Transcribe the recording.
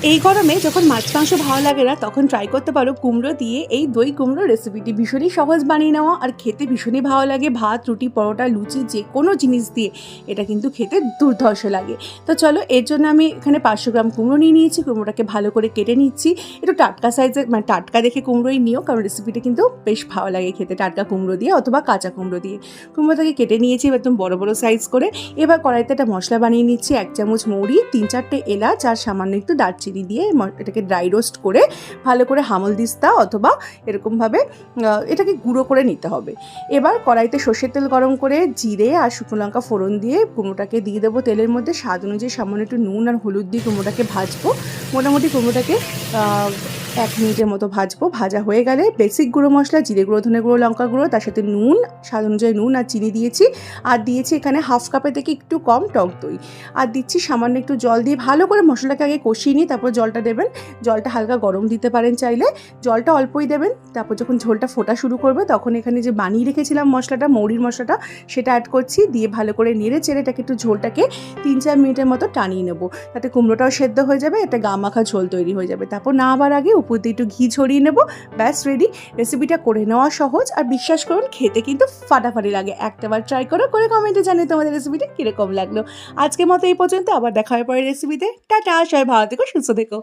এই গরমে যখন মাছ মাংস ভালো লাগে না তখন ট্রাই করতে পারো কুমড়ো দিয়ে এই দই কুমড়ো রেসিপিটি। ভীষণই সহজ বানিয়ে নেওয়া আর খেতে ভীষণই ভালো লাগে। ভাত, রুটি, পরোটা, লুচি যে কোনো জিনিস দিয়ে এটা কিন্তু খেতে দুর্ধর্ষ লাগে। তো চলো, এর জন্য আমি এখানে 500 গ্রাম কুমড়ো নিয়ে নিয়েছি। কুমড়োটাকে ভালো করে কেটে নিচ্ছি। একটু টাটকা সাইজের, মানে টাটকা দেখে কুমড়োই নিও, কারণ রেসিপিটা কিন্তু বেশ ভালো লাগে খেতে টাটকা কুমড়ো দিয়ে অথবা কাঁচা কুমড়ো দিয়ে। কুমড়োটাকে কেটে নিয়েছি একদম বড় বড় সাইজ করে। এবার কড়াইতে একটা মশলা বানিয়ে নিচ্ছি। 1 চামচ মৌরি, 3-4টে এলাচ আর সামান্য একটু দারচিনি দিয়ে এটাকে ড্রাই রোস্ট করে ভালো করে হামলদিস্তা অথবা এরকমভাবে এটাকে গুঁড়ো করে নিতে হবে। এবার কড়াইতে সর্ষের তেল গরম করে জিরে আর শুকনো লঙ্কা ফোড়ন দিয়ে কুমড়োটাকে দিয়ে দেবো তেলের মধ্যে। স্বাদ অনুযায়ী সামান্য একটু নুন আর হলুদ দিয়ে কুমড়োটাকে ভাজবো। মোটামুটি কুমড়োটাকে 1 মিনিটের মতো ভাজবো। ভাজা হয়ে গেলে বেসিক গুঁড়ো মশলা, জিরে গুঁড়ো, ধনে গুঁড়ো, লঙ্কা গুঁড়ো, তার সাথে নুন, স্বাদ অনুযায়ী নুন আর চিনি দিয়েছি। আর দিয়েছি এখানে হাফ কাপের থেকে একটু কম টক দই। আর দিচ্ছি সামান্য একটু জল দিয়ে ভালো করে মশলাটাকে আগে কষিয়ে নিই, তারপর জলটা দেবেন। জলটা হালকা গরম দিতে পারেন চাইলে, জলটা অল্পই দেবেন। তারপর যখন ঝোলটা ফোটা শুরু করবে তখন এখানে যে বানিয়ে রেখেছিলাম মশলাটা, মৌরির মশলাটা, সেটা অ্যাড করছি। দিয়ে ভালো করে নেড়ে চেড়ে এটাকে একটু ঝোলটাকে 3-4 মিনিটের মতো টানিয়ে নেবো। তাতে কুমড়োটাও সেদ্ধ হয়ে যাবে, একটা গা মাখা ঝোল তৈরি হয়ে যাবে। তারপর নামাবার আগে উপর দিয়ে একটু ঘি ছড়িয়ে নেবো। ব্যাস রেডি। রেসিপিটা করে নেওয়া সহজ, আর বিশ্বাস করুন খেতে কিন্তু ফাটাফাটি লাগে। একটাবার ট্রাই করে কমেন্টে জানিয়ে তোমাদের রেসিপিটা কীরকম লাগলো। আজকের মতো এই পর্যন্ত, আবার দেখা হয় পরের রেসিপিতে। টাটা, সবাই ভালো থেকো, সুস্থ থেকো।